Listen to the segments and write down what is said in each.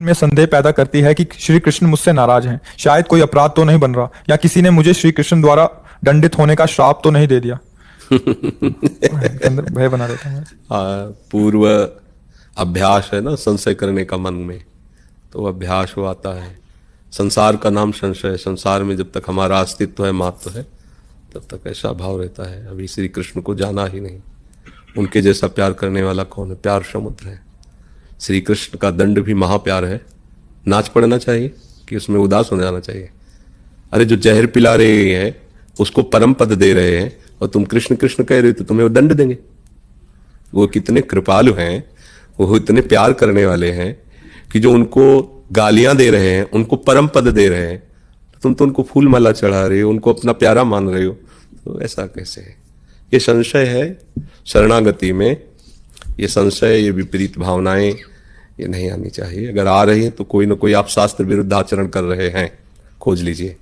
में संदेह पैदा करती है कि श्री कृष्ण मुझसे नाराज हैं। शायद कोई अपराध तो नहीं बन रहा, या किसी ने मुझे श्री कृष्ण द्वारा दंडित होने का श्राप तो नहीं दे दिया। के अंदर भय बना देता है। पूर्व अभ्यास है ना संशय करने का मन में, तो अभ्यास वो आता है। संसार का नाम संशय। संसार में जब तक हमारा अस्तित्व है, महत्व है, तब तक ऐसा भाव रहता है। अभी श्री कृष्ण को जाना ही नहीं। उनके जैसा प्यार करने वाला कौन है? प्यार समुद्र है। श्री कृष्ण का दंड भी महाप्यार है। नाच पड़ना चाहिए कि उसमें उदास हो जाना चाहिए? अरे जो जहर पिला रहे हैं उसको परम पद दे रहे हैं और तुम कृष्ण कृष्ण कह रहे हो, तो तुम्हें वो दंड देंगे। वो कितने कृपालु हैं, वो इतने प्यार करने वाले हैं कि जो उनको गालियां दे रहे हैं उनको परम पद दे रहे हैं। तुम तो उनको फूल माला चढ़ा रहे हो, उनको अपना प्यारा मान रहे हो, तो ऐसा कैसे है? ये संशय है शरणागति में। ये संशय, ये विपरीत भावनाएं, ये नहीं आनी चाहिए। अगर आ रही है तो कोई ना कोई आप शास्त्र विरुद्ध आचरण कर रहे हैं, खोज लीजिए।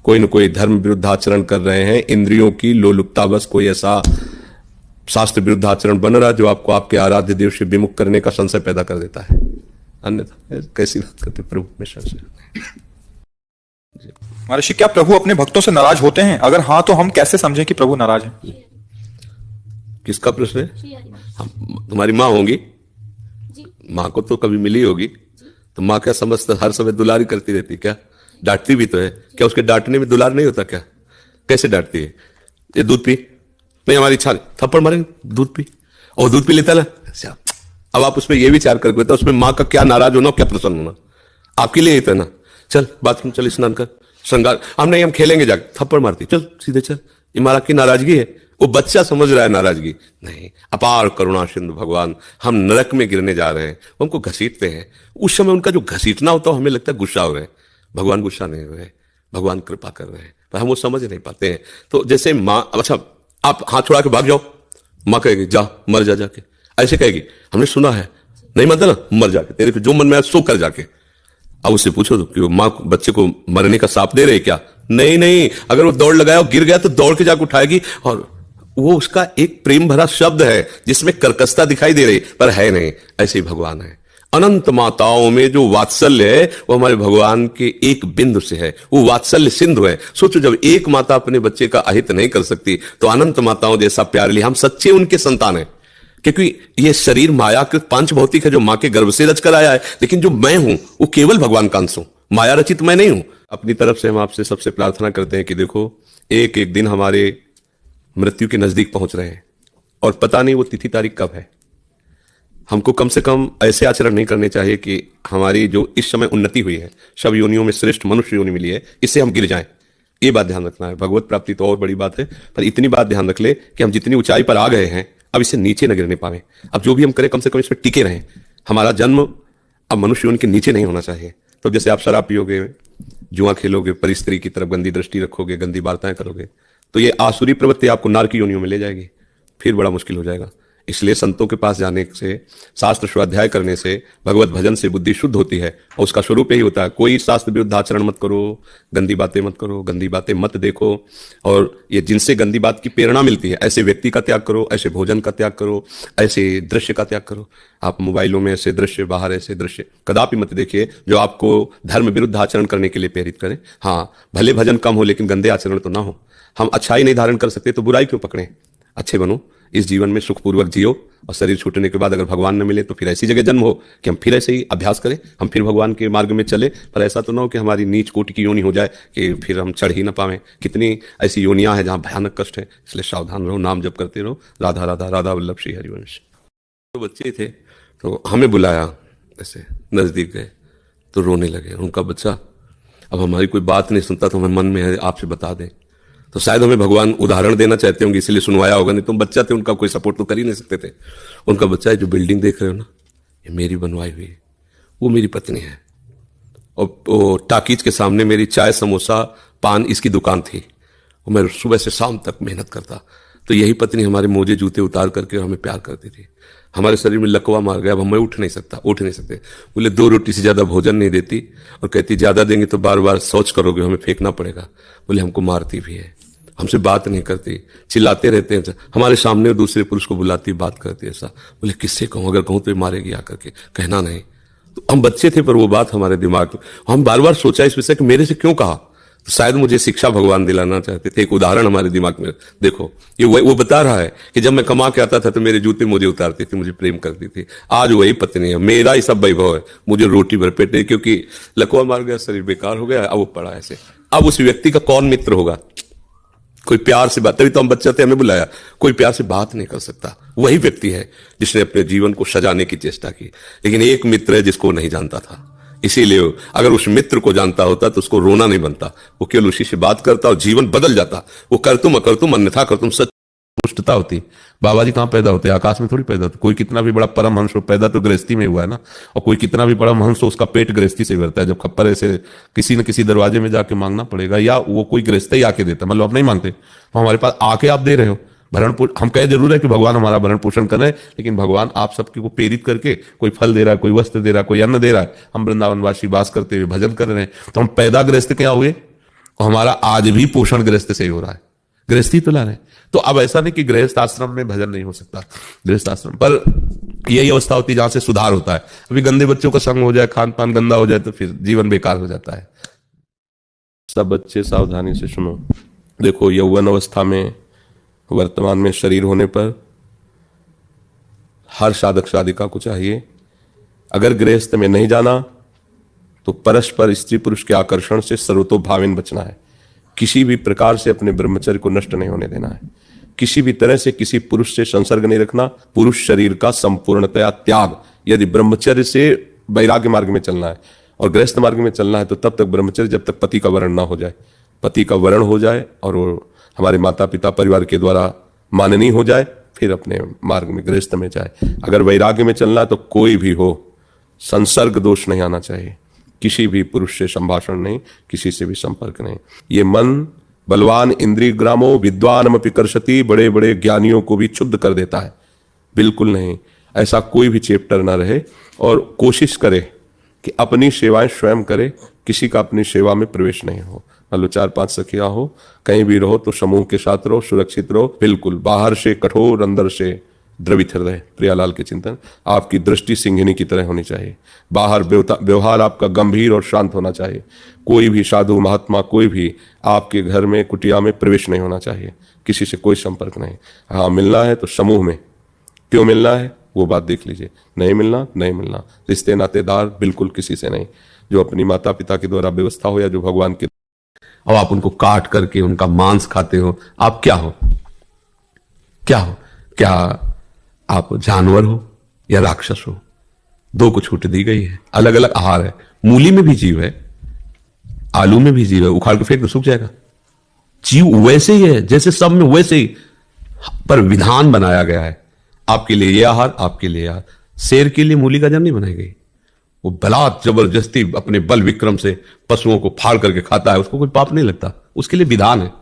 कोई ना कोई धर्म विरुद्ध आचरण कर रहे हैं। इंद्रियों की लोलुपतावश कोई ऐसा शास्त्र विरुद्ध आचरण बन रहा जो आपको आपके आराध्य देव से विमुख करने का संशय पैदा कर देता है। अन्यथा कैसी बात करते प्रभु में संशय। महर्षि, क्या प्रभु अपने भक्तों से नाराज होते हैं? अगर हाँ, तो हम कैसे समझें कि प्रभु नाराज हैं? किसका प्रश्न है? तुम्हारी माँ होंगी, माँ को तो कभी मिली होगी, तो माँ क्या समझता हर समय दुलारी करती रहती? क्या डांटती भी तो है? क्या उसके डांटने में दुलार नहीं होता? क्या कैसे डांटती है? ये दूध पी, नहीं हमारी इच्छा, थप्पड़ मारेंगे, दूध पी, और दूध पी लेता ना। अब आप उसमें ये विचार करके तो उसमें माँ का क्या नाराज होना, क्या प्रसन्न होना? आपके लिए ही तो ना। चल बाथरूम चल, स्नान कर, श्रृंगार, हम नहीं, हम खेलेंगे जाके, थप्पड़ मारती, चल सीधे चल। ये माँ की नाराजगी है। वो बच्चा समझ रहा है नाराजगी नहीं। अपार करुणा सिंधु भगवान, हम नरक में गिरने जा रहे हैं, वो हमको घसीटते हैं। उस समय उनका जो घसीटना होता है हमें लगता है गुस्सा हो रहे हैं। भगवान गुस्सा नहीं हुए, भगवान कृपा कर रहे हैं, पर हम वो समझ नहीं पाते हैं। तो जैसे माँ, अच्छा आप हाथ छुड़ा के भाग जाओ, माँ कहेगी जा मर जा जाके, ऐसे कहेगी। हमने सुना है, नहीं मानता ना, मर जाके, तेरे को जो मन में आया सो कर जाके। अब उससे पूछो तो कि वो माँ बच्चे को मरने का साप दे रहे क्या? नहीं नहीं, अगर वो दौड़ लगाया और गिर गया तो दौड़ के जाके उठाएगी। और वो उसका एक प्रेम भरा शब्द है जिसमें कर्कशता दिखाई दे रही, पर है नहीं। ऐसे ही भगवान है। अनंत माताओं में जो वात्सल्य है वो हमारे भगवान के एक बिंदु से है। वो वात्सल्य सिंधु है। सोचो, जब एक माता अपने बच्चे का अहित नहीं कर सकती तो अनंत माताओं जैसा प्यार लिए हम सच्चे उनके संतान हैं। क्योंकि ये शरीर मायाकृत पांच भौतिक है जो मां के गर्भ से रच कर आया है, लेकिन जो मैं हूं वो केवल भगवान का अंश हूं, माया रचित मैं नहीं हूं। अपनी तरफ से हम आपसे सबसे प्रार्थना करते हैं कि देखो, एक एक दिन हमारे मृत्यु के नजदीक पहुंच रहे हैं और पता नहीं वो तिथि तारीख कब है। हमको कम से कम ऐसे आचरण नहीं करने चाहिए कि हमारी जो इस समय उन्नति हुई है, सब योनियों में श्रेष्ठ मनुष्य योनि मिली है, इससे हम गिर जाएं। ये बात ध्यान रखना है। भगवत प्राप्ति तो और बड़ी बात है, पर इतनी बात ध्यान रख ले कि हम जितनी ऊंचाई पर आ गए हैं अब इससे नीचे न गिरने पावे। अब जो भी हम करें कम से कम इसमें टिके रहें। हमारा जन्म अब मनुष्य योनि के नीचे नहीं होना चाहिए। तो जैसे आप शराब पियोगे, जुआ खेलोगे, परिस्त्री की तरफ गंदी दृष्टि रखोगे, गंदी वार्ताएं करोगे, तो ये आसुरी प्रवृत्ति आपको नार की योनियों में ले जाएगी, फिर बड़ा मुश्किल हो जाएगा। इसलिए संतों के पास जाने से, शास्त्र स्वाध्याय करने से, भगवत भजन से बुद्धि शुद्ध होती है और उसका स्वरूप यही होता है। कोई शास्त्र विरुद्ध आचरण मत करो, गंदी बातें मत करो, गंदी बातें मत देखो। और ये जिनसे गंदी बात की प्रेरणा मिलती है, ऐसे व्यक्ति का त्याग करो, ऐसे भोजन का त्याग करो, ऐसे दृश्य का त्याग करो। आप मोबाइलों में ऐसे दृश्य, बाहर ऐसे दृश्य कदापि मत देखिए जो आपको धर्म विरुद्ध आचरण करने के लिए प्रेरित करें। हाँ, भले भजन कम हो लेकिन गंदे आचरण तो ना हो। हम अच्छाई नहीं धारण कर सकते तो बुराई क्यों पकड़ें? अच्छे बनो, इस जीवन में सुखपूर्वक जियो, और शरीर छूटने के बाद अगर भगवान न मिले तो फिर ऐसी जगह जन्म हो कि हम फिर ऐसे ही अभ्यास करें, हम फिर भगवान के मार्ग में चले। पर ऐसा तो ना हो कि हमारी नीच कोटि की योनि हो जाए कि फिर हम चढ़ ही ना पाएं। कितनी ऐसी योनियां हैं जहां भयानक कष्ट है। इसलिए सावधान रहो, नाम जप करते रहो। राधा राधा राधा वल्लभ श्री हरिवंश। तो बच्चे थे तो हमें बुलाया, ऐसे नजदीक गए तो रोने लगे। उनका बच्चा अब हमारी कोई बात नहीं सुनता तो हमें मन में है आपसे बता दें। तो शायद हमें भगवान उदाहरण देना चाहते होंगे, इसलिए सुनवाया होगा, नहीं तुम बच्चा थे, उनका कोई सपोर्ट तो कर ही नहीं सकते थे। उनका बच्चा है, जो बिल्डिंग देख रहे हो ना, ये मेरी बनवाई हुई है, वो मेरी पत्नी है। और वो टाकीज के सामने मेरी चाय, समोसा, पान इसकी दुकान थी, और मैं सुबह से शाम तक मेहनत करता। तो यही पत्नी हमारे मोजे जूते उतार करके हमें प्यार करती थी। हमारे शरीर में लकवा मार गया, अब हमें उठ नहीं सकते। बोले 2 रोटी से ज्यादा भोजन नहीं देती, और कहती ज्यादा देंगे तो बार बार शौच करोगे, हमें फेंकना पड़ेगा। बोले हमको मारती भी है, हमसे बात नहीं करती, चिल्लाते रहते हैं, हमारे सामने दूसरे पुरुष को बुलाती, बात करती ऐसा। बोले किससे कहूं, अगर कहूं तो ये मारेगी आकर के, कहना नहीं। तो हम बच्चे थे, पर वो बात हमारे दिमाग में, हम बार बार सोचा इस विषय कि मेरे से क्यों कहा। तो शायद मुझे शिक्षा भगवान दिलाना चाहते थे। एक उदाहरण हमारे दिमाग में देखो, ये वो बता रहा है कि जब मैं कमा के आता था तो मेरे जूते मुझे उतारती थी, मुझे प्रेम करती थी। आज वही पत्नी है, मेरा ही सब वैभव है, मुझे रोटी भर पेट नहीं, क्योंकि लकवा मार गया, शरीर बेकार हो गया, अब वो पड़ा ऐसे। अब उस व्यक्ति का कौन मित्र होगा? कोई प्यार से बात, तभी तो हम बच्चे थे, हमें बुलाया, कोई प्यार से बात नहीं कर सकता। वही व्यक्ति है जिसने अपने जीवन को सजाने की चेष्टा की। लेकिन एक मित्र है जिसको नहीं जानता था, इसीलिए अगर उस मित्र को जानता होता तो उसको रोना नहीं बनता, वो केवल उसी से बात करता और जीवन बदल जाता। वो कर तुम अकर तुम अन्यथा कर तुम सच पुष्टता होती। बाबा जी कहां पैदा होते? आकाश में थोड़ी पैदा होते। कोई कितना भी बड़ा परमहंस हो, पैदा तो गृहस्थी में हुआ है ना। और कोई कितना भी बड़ा महंस हो, उसका पेट गृहस्थी से भरता है। जब खप्पर ऐसे किसी न किसी दरवाजे में जाके मांगना पड़ेगा, या वो कोई गृहस्थ ही आके देता, मतलब आप नहीं मांगते, तो हमारे पास आके आप दे रहे हो भरण। हम कहे जरूर है कि भगवान हमारा भरण पोषण कर रहे हैं, लेकिन भगवान आप सबके को प्रेरित करके कोई फल दे रहा है, कोई वस्त्र दे रहा है, कोई अन्न दे रहा है। हम वृंदावनवासी वास करते हुए भजन कर रहे हैं, तो हम पैदा गृहस्थ क्या हुए, और हमारा आज भी पोषण गृहस्थ से ही हो रहा है, गृहस्थी तो ला रहे हैं। तो अब ऐसा नहीं कि गृहस्थ आश्रम में भजन नहीं हो सकता, गृहस्थ आश्रम पर यही अवस्था होती है जहां से सुधार होता है। अभी गंदे बच्चों का संग हो जाए, खान पान गंदा हो जाए, तो फिर जीवन बेकार हो जाता है। सब बच्चे सावधानी से सुनो। देखो, यौवन अवस्था में, वर्तमान में शरीर होने पर हर साधक साधिका को चाहिए, अगर गृहस्थ में नहीं जाना तो परस्पर स्त्री पुरुष के आकर्षण से सर्वतोभावेन बचना है। किसी भी प्रकार से अपने ब्रह्मचर्य को नष्ट नहीं होने देना है। किसी भी तरह से किसी पुरुष से संसर्ग नहीं रखना। पुरुष शरीर का संपूर्णतया त्याग। यदि ब्रह्मचर्य से वैराग्य मार्ग में चलना है और गृहस्थ मार्ग में चलना है, तो तब तक ब्रह्मचर्य, जब तक पति का वरण ना हो जाए। पति का वरण हो जाए और वो हमारे माता पिता परिवार के द्वारा माननीय हो जाए, फिर अपने मार्ग में गृहस्थ में जाए। अगर वैराग्य में चलना है तो कोई भी हो, संसर्ग दोष नहीं आना चाहिए। किसी भी पुरुष से संभाषण नहीं, किसी से भी संपर्क नहीं। ये मन बलवान इंद्रिय ग्रामो विद्वानमपि कर्षति, बड़े बड़े ज्ञानियों को भी क्षुब्ध कर देता है। बिल्कुल नहीं, ऐसा कोई भी चैप्टर ना रहे। और कोशिश करे कि अपनी सेवाएं स्वयं करे, किसी का अपनी सेवा में प्रवेश नहीं हो। मान लो 4-5 सखियां हो, कहीं भी रहो तो समूह के साथ रहो, सुरक्षित रहो। बिल्कुल बाहर से कठोर, अंदर से द्रवित हृदय। प्रियालाल के चिंतन। आपकी दृष्टि सिंहिनी की तरह होनी चाहिए। बाहर व्यवहार आपका गंभीर और शांत होना चाहिए। कोई भी साधु महात्मा, कोई भी आपके घर में, कुटिया में प्रवेश नहीं होना चाहिए। किसी से कोई संपर्क नहीं। हाँ, मिलना है तो समूह में। क्यों मिलना है वो बात देख लीजिए। नहीं मिलना, नहीं मिलना। रिश्ते नातेदार बिल्कुल किसी से नहीं। जो अपनी माता पिता के द्वारा व्यवस्था हो या जो भगवान के, और आप उनको काट करके उनका मांस खाते हो, आप क्या हो? क्या हो? क्या आप जानवर हो या राक्षस हो? दो को छूट दी गई है। अलग अलग आहार है। मूली में भी जीव है, आलू में भी जीव है। उखाड़ के फेंक तो सूख जाएगा। जीव वैसे ही है जैसे सब में, वैसे ही, पर विधान बनाया गया है। आपके लिए ये आहार, आपके लिए आहार। शेर के लिए मूली गाजर नहीं बनाई गई। वो बलात् जबरदस्ती अपने बल विक्रम से पशुओं को फाड़ करके खाता है, उसको कोई पाप नहीं लगता। उसके लिए विधान है।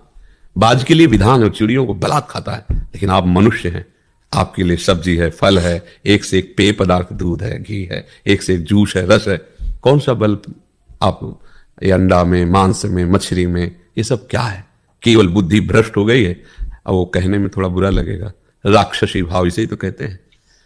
बाज के लिए विधान है, चिड़ियों को बलात् खाता है। लेकिन आप मनुष्य हैं, आपके लिए सब्जी है, फल है, एक से एक पेय पदार्थ, दूध है, घी है, एक से एक जूस है, रस है। कौन सा बल आप ये अंडा में, मांस में, मछली में, ये सब क्या है? केवल बुद्धि भ्रष्ट हो गई है। अब वो कहने में थोड़ा बुरा लगेगा, राक्षसी भाव इसे ही तो कहते हैं।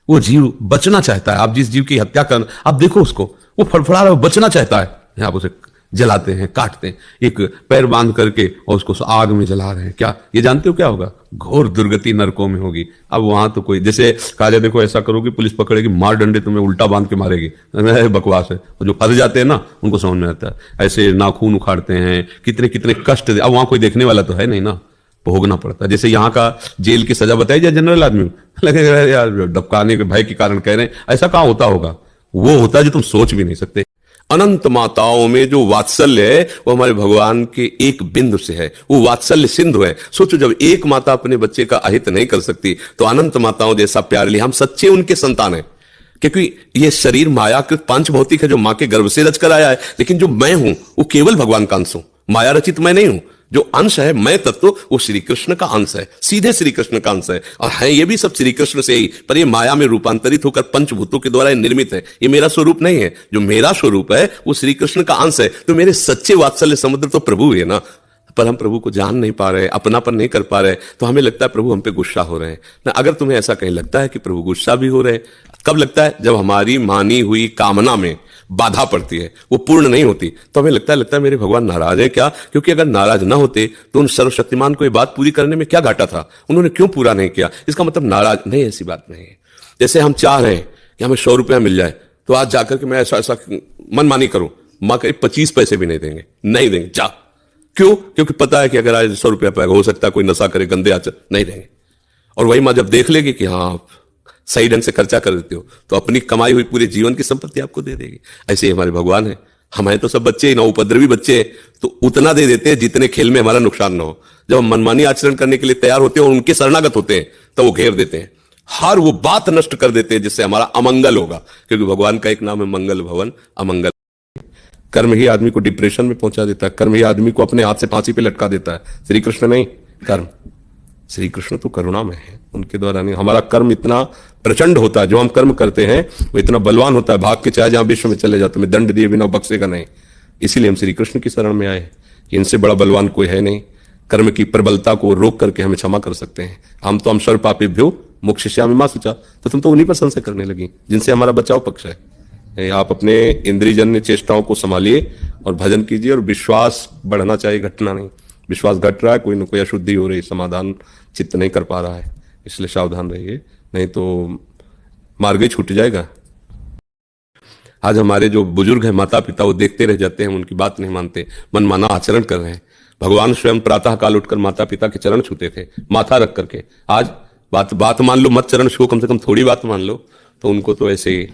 वो जीव बचना चाहता है। आप जिस जीव की हत्या कर, आप देखो उसको, वो फड़फड़ा रहा है, बचना चाहता है। आप उसे जलाते हैं, काटते हैं, एक पैर बांध करके और उसको आग में जला रहे हैं। क्या ये जानते हो क्या होगा? घोर दुर्गति नरकों में होगी। अब वहां तो कोई, जैसे कहा जाए देखो ऐसा करोगे पुलिस पकड़ेगी, मार डंडे तुम्हें उल्टा बांध के मारेगी, बकवास है। और जो फंस जाते हैं ना, उनको समझ में आता है। ऐसे नाखून उखाड़ते हैं, कितने कितने कष्ट। अब वहां कोई देखने वाला तो है नहीं ना, भोगना पड़ता है। जैसे यहाँ का जेल की सजा बताई जाए जनरल आदमी, लगेगा यार डबकाने के भय के कारण कह रहे हैं। ऐसा कहां होता होगा? वो होता है जो तुम सोच भी नहीं सकते। अनंत माताओं में जो वात्सल्य है वो हमारे भगवान के एक बिंदु से है। वो वात्सल्य सिंधु है। सोचो, जब एक माता अपने बच्चे का अहित नहीं कर सकती तो अनंत माताओं जैसा प्यार लिए हम सच्चे उनके संतान हैं। क्योंकि ये शरीर मायाकृत पांच भौतिक है जो मां के गर्भ से रच कर आया है, लेकिन जो मैं हूं वो केवल भगवान का अंश हूं। माया रचित मैं नहीं हूं। जो अंश है मैं तत्व, वो श्री कृष्ण का अंश है, सीधे श्री कृष्ण का अंश है। और है ये भी सब श्री कृष्ण से ही, पर ये माया में रूपांतरित होकर पंचभूतों के द्वारा निर्मित है। ये मेरा स्वरूप नहीं है। जो मेरा स्वरूप है वो श्री कृष्ण का अंश है। तो मेरे सच्चे वात्सल्य समुद्र तो प्रभु है ना। पर हम प्रभु को जान नहीं पा रहे, अपनापन नहीं कर पा रहे, तो हमें लगता है प्रभु हम पे गुस्सा हो रहे हैं ना। अगर तुम्हें ऐसा कहीं लगता है कि प्रभु गुस्सा भी हो रहे हैं, कब लगता है? जब हमारी मानी हुई कामना में बाधा पड़ती है, वो पूर्ण नहीं होती, तो हमें लगता है मेरे भगवान नाराज है क्या? क्योंकि अगर नाराज ना होते तो उन सर्वशक्तिमान को ये बात पूरी करने में क्या घाटा था? उन्होंने क्यों पूरा नहीं किया? इसका मतलब नाराज नहीं, ऐसी बात नहीं है। जैसे हम चाह रहे हैं कि हमें 100 रुपया मिल जाए, तो आज जाकर के मैं ऐसा मनमानी करूं, मां कहीं 25 पैसे भी नहीं देंगे, नहीं देंगे, जा। क्यों? क्योंकि पता है कि अगर आज 100 रुपया पाएगा, हो सकता है कोई नशा करे, गंदे आचर, नहीं देंगे। और वही मां जब देख लेगी कि हाँ सही ढंग से खर्चा कर देते हो, तो अपनी कमाई हुई पूरे जीवन की संपत्ति आपको दे देगी। ऐसे ही हमारे भगवान है। हमारे तो सब बच्चे ही ना, उपद्रवी बच्चे हैं, तो उतना दे देते हैं जितने खेल में हमारा नुकसान ना हो। जब हम मनमानी आचरण करने के लिए तैयार होते हैं और उनके शरणागत होते हैं, तो वो घेर देते हैं, हर वो बात नष्ट कर देते हैं जिससे हमारा अमंगल होगा। क्योंकि भगवान का एक नाम है मंगल भवन अमंगल। कर्म ही आदमी को डिप्रेशन में पहुंचा देता है, कर्म ही आदमी को अपने हाथ से फांसी पे लटका देता है। श्री कृष्ण नहीं, कर्म। श्री कृष्ण तो करुणा में है, उनके द्वारा नहीं। हमारा कर्म इतना प्रचंड होता है, जो हम कर्म करते हैं वो इतना बलवान होता है, भाग के चाहे जहां विश्व में चले जाते, मैं दंड दिए बिना बख्शेगा नहीं। इसीलिए हम श्री कृष्ण की शरण में आए कि इनसे बड़ा बलवान कोई है नहीं। कर्म की प्रबलता को रोक करके हमें क्षमा कर सकते हैं। हम तो हम सर्व पापेभ्यो मोक्षयिष्यामि मा शुचा, तो तुम तो उन्हीं पर संशय करने लगी जिनसे हमारा बचाव पक्ष है। आप अपने इंद्रियजन्य चेष्टाओं को संभालिए और भजन कीजिए, और विश्वास बढ़ना चाहिए, घटना नहीं। विश्वास घट रहा है, कोई न कोई अशुद्धि हो रही, समाधान चित्त नहीं कर पा रहा है, इसलिए सावधान रहिए, नहीं तो मार्ग ही छूट जाएगा। आज हमारे जो बुजुर्ग हैं, माता पिता, वो देखते रह जाते हैं, उनकी बात नहीं मानते, मनमाना आचरण कर रहे हैं। भगवान स्वयं प्रातः काल उठकर माता पिता के चरण छूते थे, माथा रख करके। आज बात मान लो, मत चरण छुओ, कम से कम थोड़ी बात मान लो, तो उनको तो ऐसे ही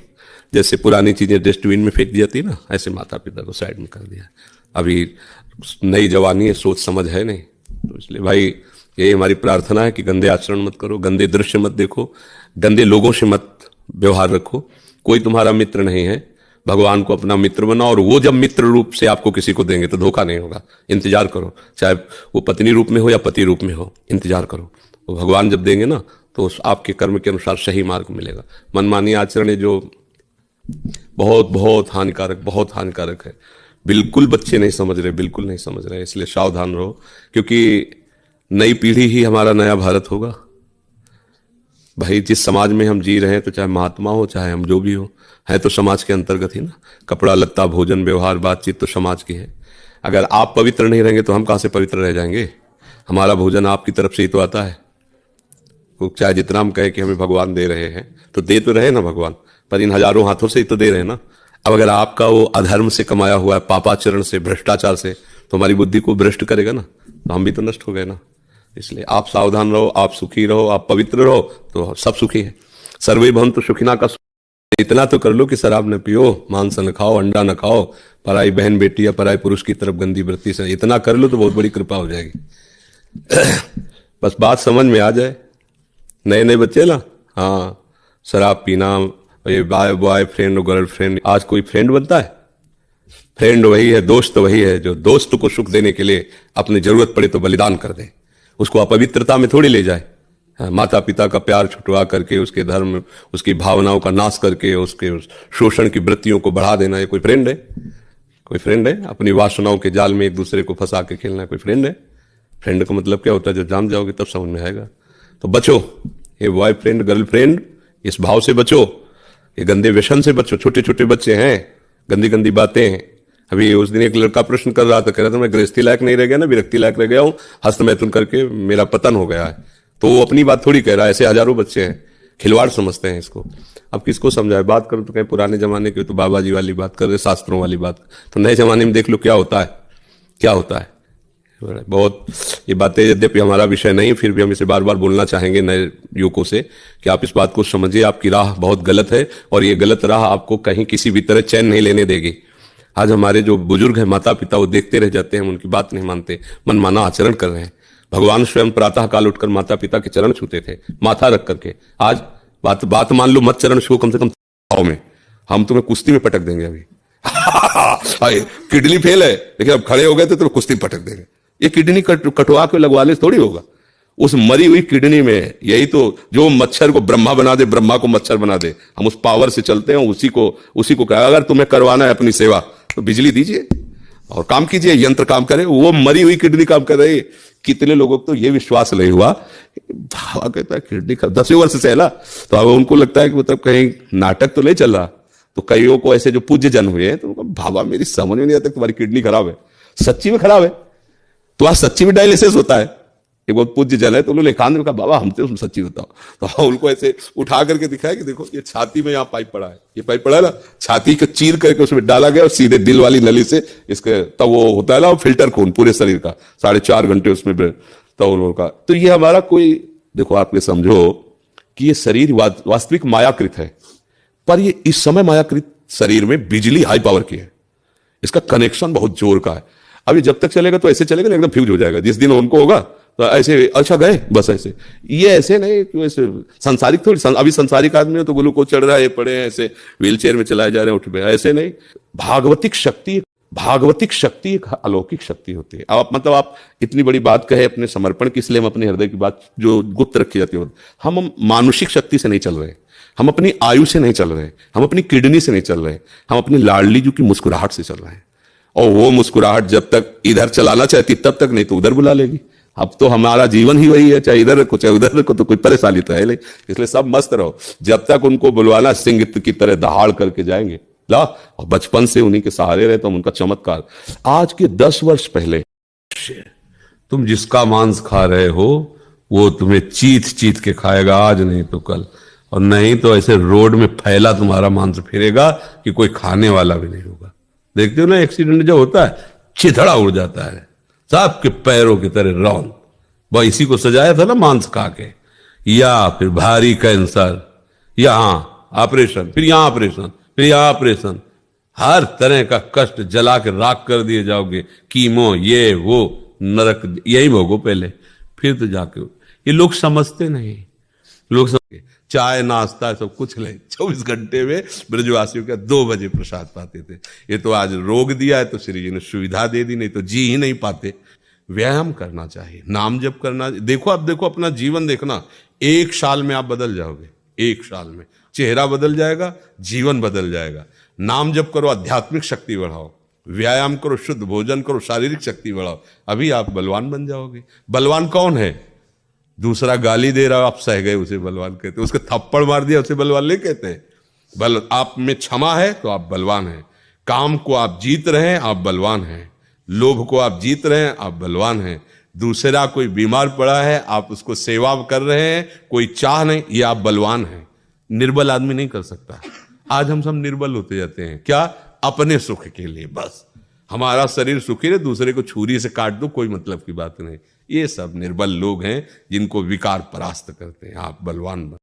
जैसे पुरानी चीजें डस्टबिन में फेंक दी जाती है ना, ऐसे माता पिता को साइड में कर दिया। अभी नई जवानी है, सोच समझ है नहीं, तो इसलिए भाई यही हमारी प्रार्थना है कि गंदे आचरण मत करो, गंदे दृश्य मत देखो, गंदे लोगों से मत व्यवहार रखो। कोई तुम्हारा मित्र नहीं है, भगवान को अपना मित्र बनाओ, और वो जब मित्र रूप से आपको किसी को देंगे तो धोखा नहीं होगा। इंतजार करो, चाहे वो पत्नी रूप में हो या पति रूप में हो, इंतजार करो। वो भगवान जब देंगे ना, तो आपके कर्म के अनुसार सही मार्ग मिलेगा। मनमानी आचरण है जो बहुत बहुत हानिकारक है। बिल्कुल बच्चे नहीं समझ रहे, बिल्कुल नहीं समझ रहे, इसलिए सावधान रहो, क्योंकि नई पीढ़ी ही हमारा नया भारत होगा। भाई जिस समाज में हम जी रहे हैं, तो चाहे महात्मा हो चाहे हम जो भी हो, है तो समाज के अंतर्गत ही ना। कपड़ा लत्ता भोजन व्यवहार बातचीत तो समाज की है। अगर आप पवित्र नहीं रहेंगे तो हम कहां से पवित्र रह जाएंगे? हमारा भोजन आपकी तरफ से ही तो आता है। चाहे जितना हम कहें कि हमें भगवान दे रहे हैं, तो दे तो रहे ना भगवान, पर इन हजारों हाथों से ही तो दे रहे हैं ना। अब अगर आपका वो अधर्म से कमाया हुआ है, पापाचरण से, भ्रष्टाचार से, तो हमारी बुद्धि को भ्रष्ट करेगा ना, तो हम भी तो नष्ट हो गए ना। इसलिए आप सावधान रहो, आप सुखी रहो, आप पवित्र रहो, तो सब सुखी है। सर्वे भवन्तु सुखिनः का इतना तो कर लो कि शराब न पियो, मांस न खाओ, अंडा न खाओ, पराई बहन बेटी या पराई पुरुष की तरफ गंदी वृत्ति से, इतना कर लो तो बहुत बड़ी कृपा हो जाएगी। बस बात समझ में आ जाए। नए नए बच्चे ना, हाँ, शराब पीना, ये बॉय फ्रेंड और गर्ल फ्रेंड, आज कोई फ्रेंड बनता है? फ्रेंड वही है, दोस्त वही है जो दोस्त को सुख देने के लिए अपनी जरूरत पड़े तो बलिदान कर दे, उसको अपवित्रता में थोड़ी ले जाए। माता पिता का प्यार छुटवा करके, उसके धर्म, उसकी भावनाओं का नाश करके, उसके शोषण की वृत्तियों को बढ़ा देना, ये कोई फ्रेंड है? कोई फ्रेंड है? अपनी वासनाओं के जाल में एक दूसरे को फंसा के खेलना कोई फ्रेंड है? फ्रेंड का मतलब क्या होता है, जब जान जाओगे तब समझ में आएगा। तो बचो, ये बॉयफ्रेंड गर्लफ्रेंड, इस भाव से बचो, ये गंदे व्यसन से बचो। छोटे छोटे बच्चे हैं, गंदी गंदी बातें हैं। अभी उस दिन एक लड़का प्रश्न कर रहा था, कह रहा था मैं गृहस्थी लायक नहीं रह गया ना, विरक्ति लायक रह गया हूं, हस्त मैथुन करके मेरा पतन हो गया है। तो वो अपनी बात थोड़ी कह रहा है, ऐसे हजारों बच्चे हैं, खिलवाड़ समझते हैं इसको। अब किसको समझाए? बात करो तो कहीं पुराने जमाने की, तो बाबा जी वाली बात कर रहे, शास्त्रों वाली बात। तो नए जमाने में देख लो क्या होता है, क्या होता है। बहुत ये बातें यद्यपि हमारा विषय नहीं, फिर भी हम इसे बार बार बोलना चाहेंगे नए युवकों से कि आप इस बात को समझिए, आपकी राह बहुत गलत है, और ये गलत राह आपको कहीं किसी भी तरह चैन नहीं लेने देगी। आज हमारे जो बुजुर्ग हैं, माता पिता, वो देखते रह जाते हैं, उनकी बात नहीं मानते, मनमाना आचरण कर रहे हैं। भगवान स्वयं प्रातः काल उठकर माता पिता के चरण छूते थे, माथा रख करके। आज बात मान लो, मत चरण छुओ, कम से कम में हम तुम्हें कुश्ती में पटक देंगे। अभी किडनी फेल है, लेकिन अब खड़े हो गए तो तुम्हें कुश्ती पटक देंगे। ये किडनी कटवा के लगवा ले थोड़ी होगा। उस मरी हुई किडनी में, यही तो जो मच्छर को ब्रह्मा बना दे, ब्रह्मा को मच्छर बना दे, हम उस पावर से चलते हैं। उसी को कहा, अगर तुम्हें करवाना है अपनी सेवा तो बिजली दीजिए, और काम कीजिए, यंत्र काम करे, वो मरी हुई किडनी काम कर रही है। कितने लोगों को तो ये विश्वास नहीं हुआ, भावा कहता है किडनी का 10 वर्ष से है ना, तो अब उनको लगता है कि मतलब कहीं नाटक तो नहीं चल रहा। तो कईयों को ऐसे जो पूज्य जन हुए हैं, तो भावा मेरी समझ में नहीं आता तुम्हारी किडनी खराब है, सच्ची में खराब है, तो आज सच्ची में डायलिसिस होता है। एक बहुत पूज्य जन है, तो उन्होंने एकांत में कहा बाबा हम तो सच्ची बताओ। तो उनको ऐसे उठा करके दिखाया कि देखो ये छाती में यहाँ पाइप पड़ा है, ये पाइप पड़ा है ना, छाती को चीर करके उसमें डाला गया और सीधे दिल वाली नली से इसके तब वो होता है ना फिल्टर खून पूरे शरीर का 4.5 घंटे उसमें तब का। तो ये हमारा कोई देखो आप ये समझो कि ये शरीर वास्तविक मायाकृत है, पर ये इस समय मायाकृत शरीर में बिजली हाई पावर की है, इसका कनेक्शन बहुत जोर का है। अभी जब तक चलेगा तो ऐसे चलेगा ना, एकदम फ्यूज हो जाएगा। जिस दिन उनको होगा तो ऐसे अच्छा गए बस ऐसे, ये ऐसे नहीं कि वैसे संसारिक थोड़ी, अभी संसारिक आदमी हो तो ग्लूकोज चढ़ रहा है, पड़े हैं ऐसे व्हील चेयर में चलाए जा रहे हैं, उठ पे, ऐसे नहीं। भागवतिक शक्ति एक अलौकिक शक्ति होती है। अब मतलब आप इतनी बड़ी बात कहे अपने समर्पण की, इसलिए हम अपने हृदय की बात जो गुप्त रखी जाती है, हम मानुषिक शक्ति से नहीं चल रहे, हम अपनी आयु से नहीं चल रहे, हम अपनी किडनी से नहीं चल रहे, हम अपनी लाडली जी की मुस्कुराहट से चल रहे हैं। और वो मुस्कुराहट जब तक इधर चलाना चाहती तब तक, नहीं तो उधर बुला लेगी। अब तो हमारा जीवन ही वही है, चाहे इधर रखो चाहे उधर रखो, तो कोई परेशानी तो है नहीं। इसलिए सब मस्त रहो, जब तक उनको बुलवाना सिंह की तरह दहाड़ करके जाएंगे ला, और बचपन से उन्हीं के सहारे रहे तो उनका चमत्कार। आज के 10 वर्ष पहले तुम जिसका मांस खा रहे हो वो तुम्हें चीत चीत के खाएगा, आज नहीं तो कल, और नहीं तो ऐसे रोड में फैला तुम्हारा मांस फिरेगा कि कोई खाने वाला भी नहीं होगा। देखते हो ना एक्सीडेंट जो होता है, चिथड़ा उड़ जाता है सबके पैरों की तरह रौन, वह इसी को सजाया था ना मांस खा के। या फिर भारी कैंसर, यहां ऑपरेशन, फिर यहां ऑपरेशन, फिर यहां ऑपरेशन, हर तरह का कष्ट जला के राख कर दिए जाओगे। कीमो ये वो नरक यही भोगो पहले, फिर तो जाके। ये लोग समझते नहीं, लोग समझते चाय नाश्ता सब कुछ ले 24 घंटे में ब्रजवासियों का 2 बजे प्रसाद पाते थे। ये तो आज रोग दिया है तो श्री जी ने सुविधा दे दी, नहीं तो जी ही नहीं पाते। व्यायाम करना चाहिए, नाम जप करना। देखो आप देखो अपना जीवन देखना, 1 साल में आप बदल जाओगे, 1 साल में चेहरा बदल जाएगा, जीवन बदल जाएगा। नाम जप करो, आध्यात्मिक शक्ति बढ़ाओ, व्यायाम करो, शुद्ध भोजन करो, शारीरिक शक्ति बढ़ाओ, अभी आप बलवान बन जाओगे। बलवान कौन है? दूसरा गाली दे रहा, आप सह गए उसे बलवान कहते, उसके थप्पड़ मार दिया उसे बलवान नहीं कहते। बल आप में क्षमा है तो आप बलवान हैं, काम को आप जीत रहे हैं आप बलवान हैं, लोभ को आप जीत रहे हैं आप बलवान हैं, दूसरा कोई बीमार पड़ा है आप उसको सेवा कर रहे हैं, कोई चाह नहीं, ये आप बलवान हैं। निर्बल आदमी नहीं कर सकता। आज हम सब निर्बल होते जाते हैं, क्या? अपने सुख के लिए, बस हमारा शरीर सुखी रहे, दूसरे को छुरी से काट दो, कोई मतलब की बात नहीं। ये सब निर्बल लोग हैं जिनको विकार परास्त करते हैं। आप बलवान बन